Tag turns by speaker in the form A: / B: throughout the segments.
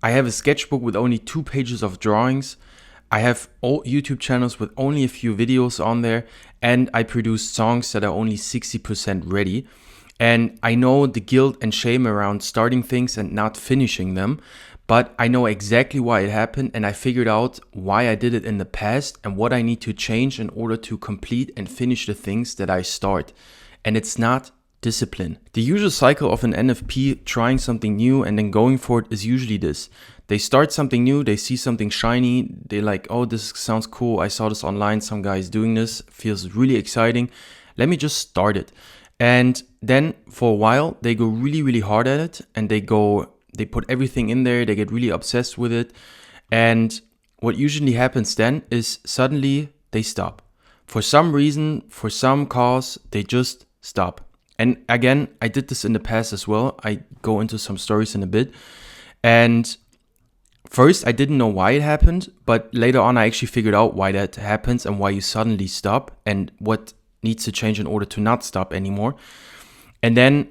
A: I have a sketchbook with only 2 pages of drawings. I have all YouTube channels with only a few videos on there, and I produce songs that are only 60% ready. And I know the guilt and shame around starting things and not finishing them, but I know exactly why it happened, and I figured out why I did it in the past and what I need to change in order to complete and finish the things that I start. And it's not discipline. The usual cycle of an NFP trying something new and then going for it is usually this. They start something new, they see something shiny, they're like, oh, this sounds cool, I saw this online, some guy is doing this, feels really exciting, let me just start it. And then for a while, they go really, really hard at it, and they put everything in there, they get really obsessed with it. And what usually happens then is suddenly they stop. For some reason, for some cause, they just stop. And again, I did this in the past as well. I go into some stories in a bit. And first, I didn't know why it happened, but later on, I actually figured out why that happens and why you suddenly stop and what needs to change in order to not stop anymore. And then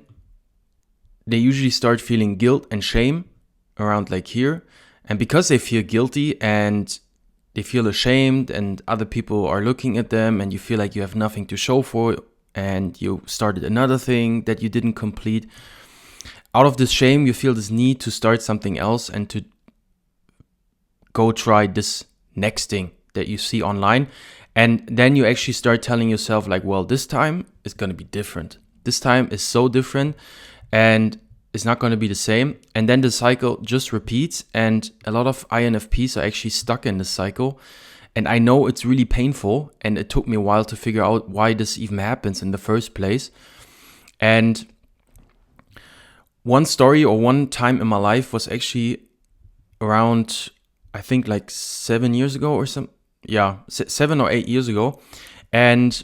A: they usually start feeling guilt and shame around like here. And because they feel guilty and they feel ashamed and other people are looking at them and you feel like you have nothing to show for it, and you started another thing that you didn't complete, out of this shame, you feel this need to start something else and to go try this next thing that you see online. And then you actually start telling yourself like, well, this time is going to be different. This time is so different and it's not going to be the same. And then the cycle just repeats, and a lot of INFPs are actually stuck in this cycle. And I know it's really painful, and it took me a while to figure out why this even happens in the first place. And one story or one time in my life was actually around, I think like 7 years ago or some, 7 or 8 years ago, and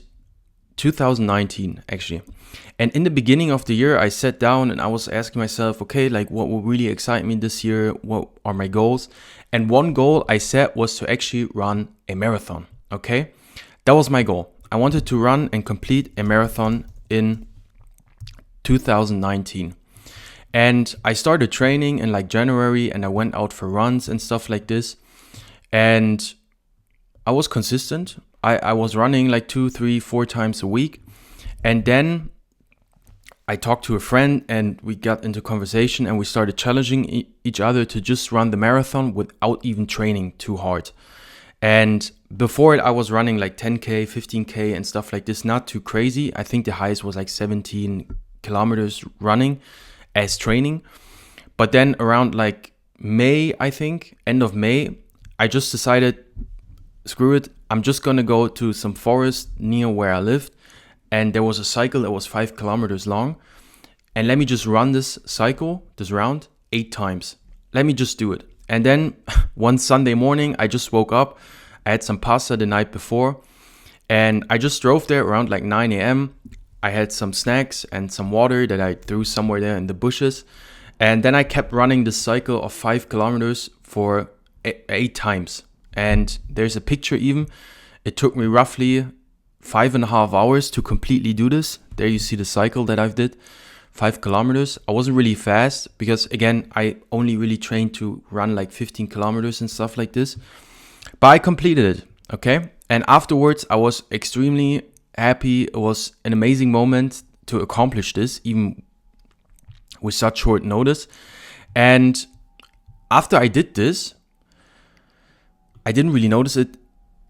A: 2019 actually. And in the beginning of the year, I sat down and I was asking myself, okay, like what will really excite me this year? What are my goals? And one goal I set was to actually run a marathon, okay? That was my goal. I wanted to run and complete a marathon in 2019. And I started training in like January, and I went out for runs and stuff like this. And I was consistent. I was running like 2, 3, 4 times a week. And then I talked to a friend and we got into conversation and we started challenging each other to just run the marathon without even training too hard. And before it, I was running like 10K, 15K and stuff like this, not too crazy. I think the highest was like 17 kilometers running as training. But then around like May, I think, end of May, I just decided, screw it, I'm just gonna go to some forest near where I lived. And there was a cycle that was 5 kilometers long. And let me just run this cycle, this round, 8 times. Let me just do it. And then one Sunday morning, I just woke up. I had some pasta the night before. And I just drove there around like 9 a.m. I had some snacks and some water that I threw somewhere there in the bushes. And then I kept running this cycle of 5 kilometers for 8 times. And there's a picture even. It took me roughly 5.5 hours to completely do this. There you see the cycle that I've did, 5 kilometers. I wasn't really fast because again, I only really trained to run like 15 kilometers and stuff like this. But I completed it, okay? And afterwards, I was extremely happy. It was an amazing moment to accomplish this, even with such short notice. And after I did this, I didn't really notice it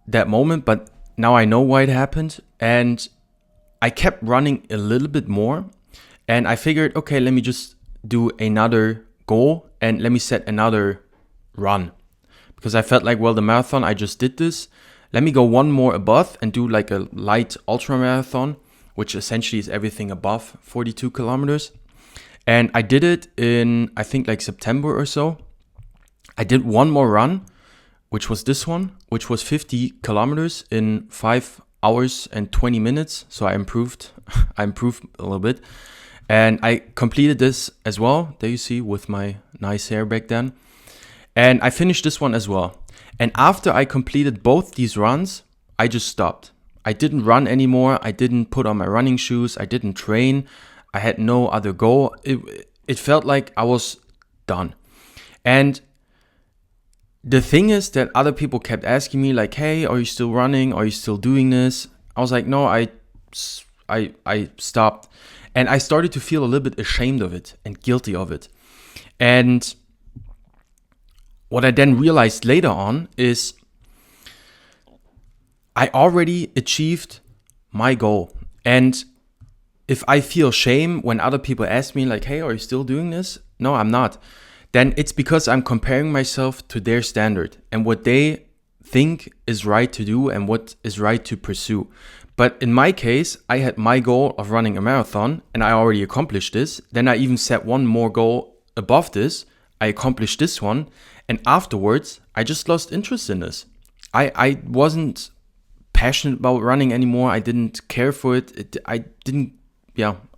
A: that moment, but now I know why it happened. And I kept running a little bit more. And I figured, okay, let me just do another goal and let me set another run. Because I felt like, well, the marathon, I just did this. Let me go one more above and do like a light ultra marathon, which essentially is everything above 42 kilometers. And I did it in, I think like September or so. I did one more run, which was this one, which was 50 kilometers in 5 hours and 20 minutes. So I improved a little bit. And I completed this as well. There you see with my nice hair back then. And I finished this one as well. And after I completed both these runs, I just stopped. I didn't run anymore. I didn't put on my running shoes. I didn't train. I had no other goal. It felt like I was done. And The thing is that other people kept asking me like, hey, are you still running? Are you still doing this? I was like, no, I stopped. And I started to feel a little bit ashamed of it and guilty of it. And what I then realized later on is I already achieved my goal. And if I feel shame when other people ask me like, hey, are you still doing this? No, I'm not. Then it's because I'm comparing myself to their standard and what they think is right to do and what is right to pursue. But in my case, I had my goal of running a marathon and I already accomplished this. Then I even set one more goal above this. I accomplished this one. And afterwards, I just lost interest in this. I wasn't passionate about running anymore. I didn't care for it. I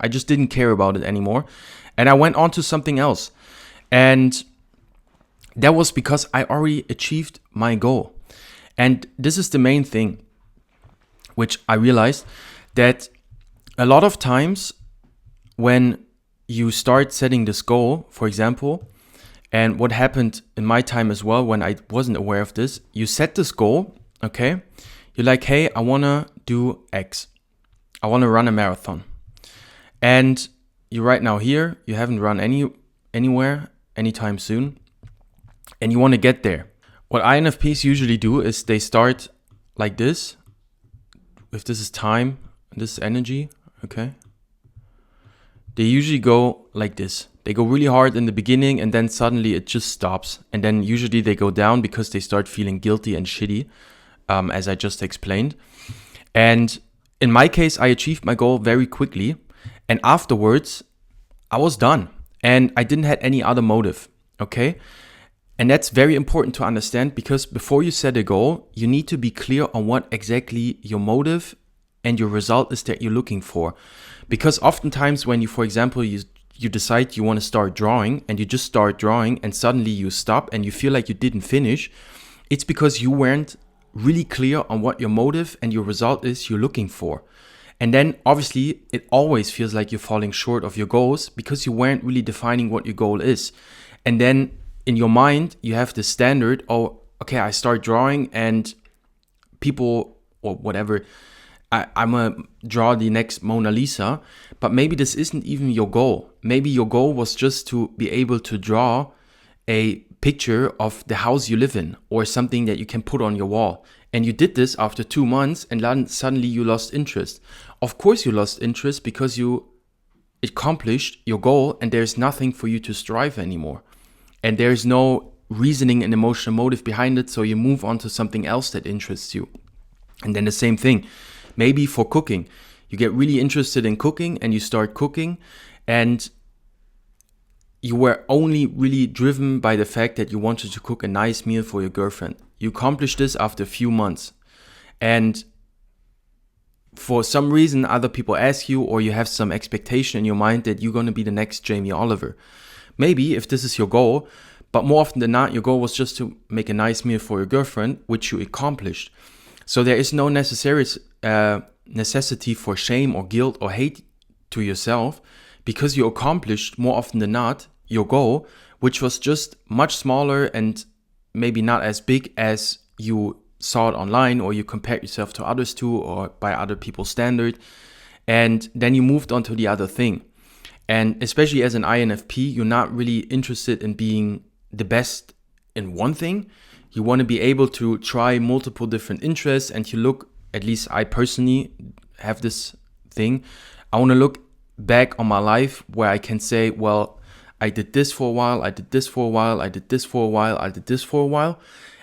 A: just didn't care about it anymore. And I went on to something else. And that was because I already achieved my goal. And this is the main thing, which I realized that a lot of times when you start setting this goal, for example, and what happened in my time as well when I wasn't aware of this, you set this goal, okay? You're like, hey, I want to do X. I want to run a marathon. And you're right now here, you haven't run anywhere anytime soon, and you want to get there. What INFPs usually do is they start like this. If this is time, this is energy, okay? They usually go like this. They go really hard in the beginning and then suddenly it just stops. And then usually they go down because they start feeling guilty and shitty, as I just explained. And in my case, I achieved my goal very quickly. And afterwards, I was done. And I didn't have any other motive, okay? And that's very important to understand because before you set a goal, you need to be clear on what exactly your motive and your result is that you're looking for. Because oftentimes when you, for example, you decide you want to start drawing and you just start drawing and suddenly you stop and you feel like you didn't finish, it's because you weren't really clear on what your motive and your result is you're looking for. And then obviously it always feels like you're falling short of your goals because you weren't really defining what your goal is. And then in your mind, you have the standard, oh, okay, I start drawing and people or whatever, I'm going to draw the next Mona Lisa, but maybe this isn't even your goal. Maybe your goal was just to be able to draw a picture of the house you live in or something that you can put on your wall. And you did this after 2 months and then suddenly you lost interest. Of course you lost interest because you accomplished your goal and there's nothing for you to strive anymore. And there's no reasoning and emotional motive behind it, so you move on to something else that interests you. And then the same thing, maybe for cooking. You get really interested in cooking and you start cooking and you were only really driven by the fact that you wanted to cook a nice meal for your girlfriend. You accomplished this after a few months. And for some reason, other people ask you or you have some expectation in your mind that you're going to be the next Jamie Oliver. Maybe if this is your goal, but more often than not, your goal was just to make a nice meal for your girlfriend, which you accomplished. So there is no necessity for shame or guilt or hate to yourself because you accomplished more often than not your goal, which was just much smaller and maybe not as big as you saw it online or you compared yourself to others to or by other people's standard. And then you moved on to the other thing. And especially as an INFP, you're not really interested in being the best in one thing. You want to be able to try multiple different interests and you look, at least I personally have this thing. I want to look back on my life where I can say, well, I did this for a while, I did this for a while, I did this for a while, I did this for a while.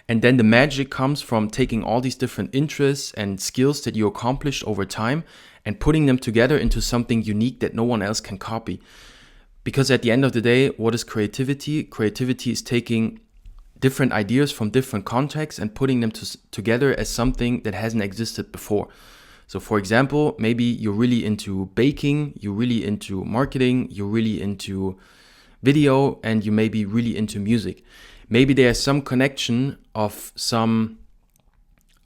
A: And then the magic comes from taking all these different interests and skills that you accomplished over time and putting them together into something unique that no one else can copy. Because at the end of the day, what is creativity? Creativity is taking different ideas from different contexts and putting them together as something that hasn't existed before. So for example, maybe you're really into baking, you're really into marketing, you're really into video, and you may be really into music. Maybe there's some connection of some,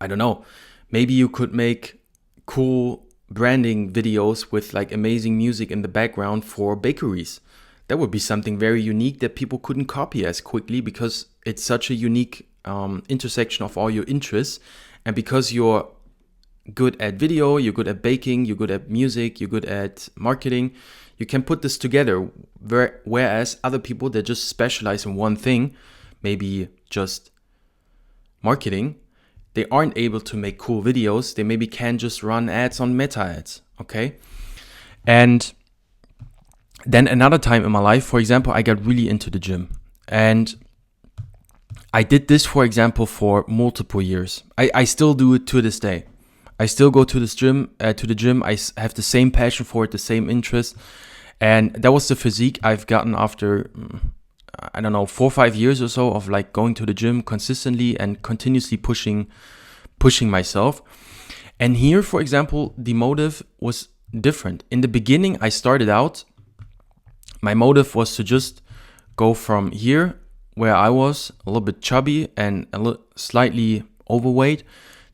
A: I don't know, maybe you could make cool branding videos with like amazing music in the background for bakeries. That would be something very unique that people couldn't copy as quickly because it's such a unique intersection of all your interests. And because you're good at video, you're good at baking, you're good at music, you're good at marketing, you can put this together. Whereas other people that just specialize in one thing, maybe just marketing, they aren't able to make cool videos. They maybe can just run ads on Meta ads, okay? And then another time in my life, for example, I got really into the gym. And I did this, for example, for multiple years. I still do it to this day. I still go to this gym, I have the same passion for it, the same interest. And that was the physique I've gotten after, I don't know, 4 or 5 years or so of like going to the gym consistently and continuously pushing myself. And here, for example, the motive was different. In the beginning, I started out, my motive was to just go from here, where I was a little bit chubby and slightly overweight,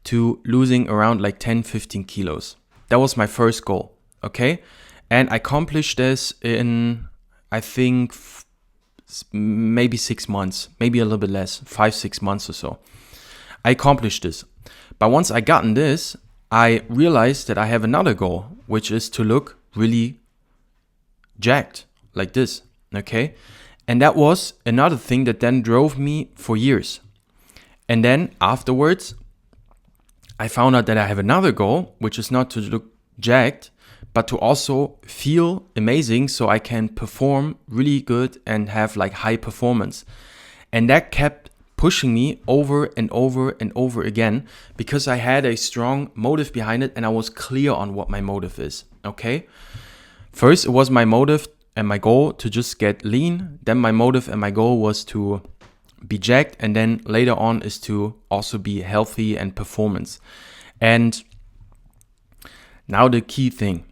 A: to losing around like 10, 15 kilos. That was my first goal, okay? And I accomplished this in, I think, maybe 6 months, maybe a little bit less, 5, 6 months or so. I accomplished this. But once I gotten this, I realized that I have another goal, which is to look really jacked, like this, okay? And that was another thing that then drove me for years. And then afterwards, I found out that I have another goal, which is not to look jacked, but to also feel amazing so I can perform really good and have like high performance. And that kept pushing me over and over and over again because I had a strong motive behind it and I was clear on what my motive is, okay? First, it was my motive and my goal to just get lean. Then my motive and my goal was to be jacked. And then later on is to also be healthy and performance. And now the key thing.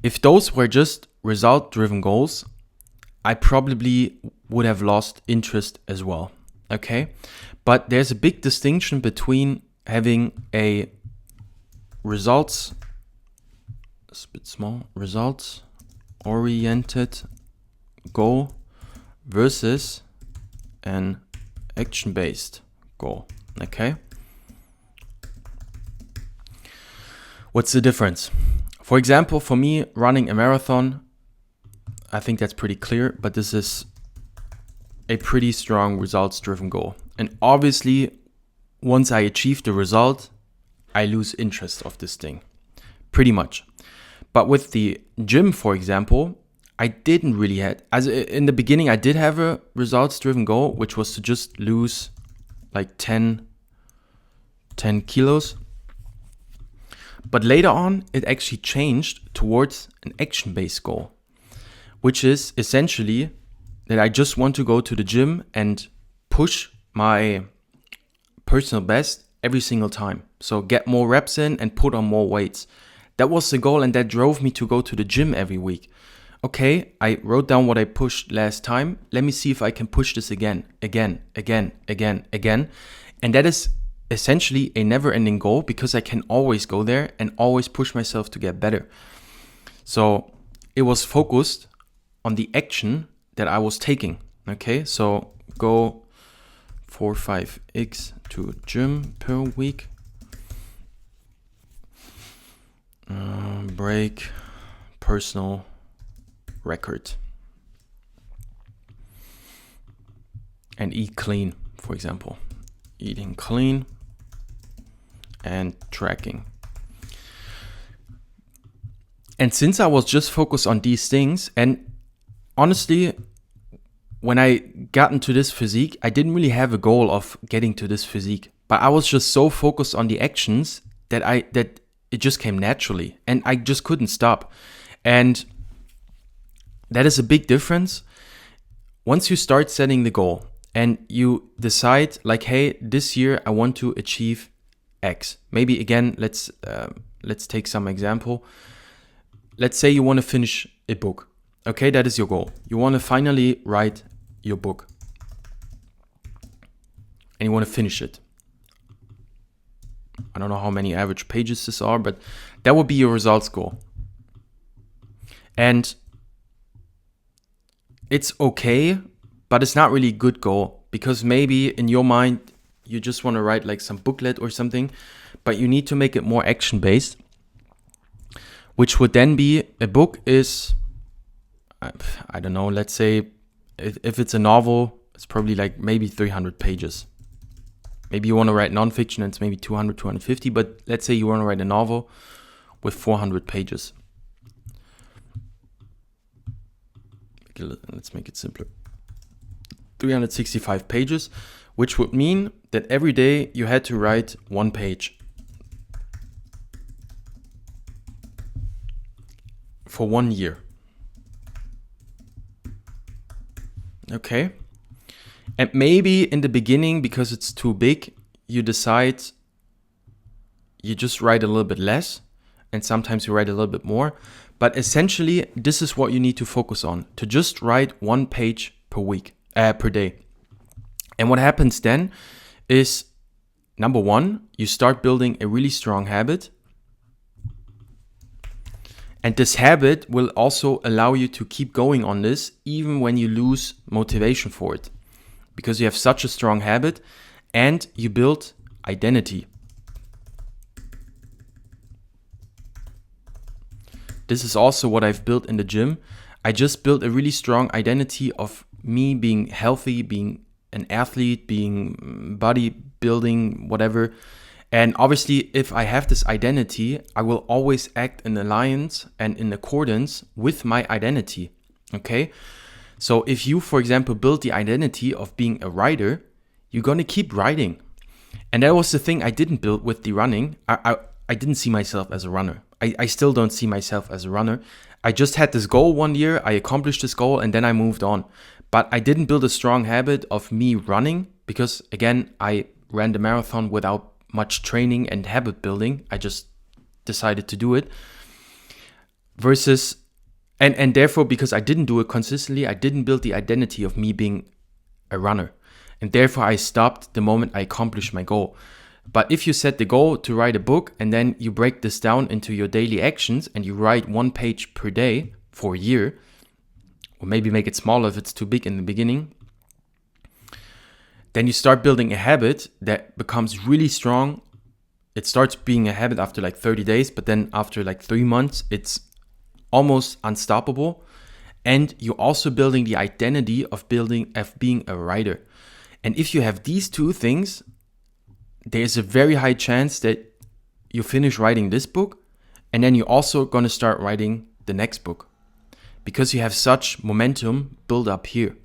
A: If those were just result-driven goals, I probably would have lost interest as well, okay? But there's a big distinction between having a results, it's a bit small, results-oriented goal versus an action-based goal, okay? What's the difference? For example, for me, running a marathon, I think that's pretty clear, but this is a pretty strong results-driven goal. And obviously, once I achieve the result, I lose interest of this thing, pretty much. But with the gym, for example, I didn't really in the beginning, I did have a results-driven goal, which was to just lose like 10 kilos. But later on, it actually changed towards an action-based goal, which is essentially that I just want to go to the gym and push my personal best every single time. So get more reps in and put on more weights. That was the goal, and that drove me to go to the gym every week. Okay, I wrote down what I pushed last time. Let me see if I can push this again. And that is essentially a never-ending goal because I can always go there and always push myself to get better. So it was focused on the action that I was taking. Okay, so go 4, 5x to gym per week. Break personal record. And eat clean, for example. Eating clean and tracking. And since I was just focused on these things, and honestly, when I got into this physique, I didn't really have a goal of getting to this physique, but I was just so focused on the actions that it just came naturally, and I just couldn't stop. And that is a big difference. Once you start setting the goal and you decide like, hey, this year I want to achieve X. Maybe again, let's take some example. Let's say you want to finish a book. Okay, that is your goal. You want to finally write your book. And you want to finish it. I don't know how many average pages this are, but that would be your results goal. And it's okay, but it's not really a good goal because maybe in your mind, you just want to write like some booklet or something, but you need to make it more action-based, which would then be a book is, I don't know, let's say if it's a novel, it's probably like maybe 300 pages. Maybe you want to write nonfiction, it's maybe 200, 250, but let's say you want to write a novel with 400 pages. Let's make it simpler. 365 pages, which would mean that every day you had to write 1 page for 1 year. Okay. And maybe in the beginning, because it's too big, you decide you just write a little bit less, and sometimes you write a little bit more. But essentially, this is what you need to focus on, to just write 1 page per day. And what happens then is, number one, you start building a really strong habit. And this habit will also allow you to keep going on this, even when you lose motivation for it, because you have such a strong habit and you build identity. This is also what I've built in the gym. I just built a really strong identity of me being healthy, being an athlete, being bodybuilding, whatever. And obviously, if I have this identity, I will always act in alliance and in accordance with my identity. Okay? So if you, for example, build the identity of being a writer, you're going to keep writing. And that was the thing I didn't build with the running. I didn't see myself as a runner. I still don't see myself as a runner. I just had this goal 1 year, I accomplished this goal, and then I moved on. But I didn't build a strong habit of me running because, again, I ran the marathon without much training and habit building. I just decided to do it. Versus, and therefore, because I didn't do it consistently, I didn't build the identity of me being a runner. And therefore, I stopped the moment I accomplished my goal. But if you set the goal to write a book and then you break this down into your daily actions and you write 1 page per day for a year, or maybe make it smaller if it's too big in the beginning, then you start building a habit that becomes really strong. It starts being a habit after like 30 days, but then after like 3 months, it's almost unstoppable. And you're also building the identity of being a writer. And if you have these two things, there's a very high chance that you finish writing this book and then you're also going to start writing the next book because you have such momentum built up here.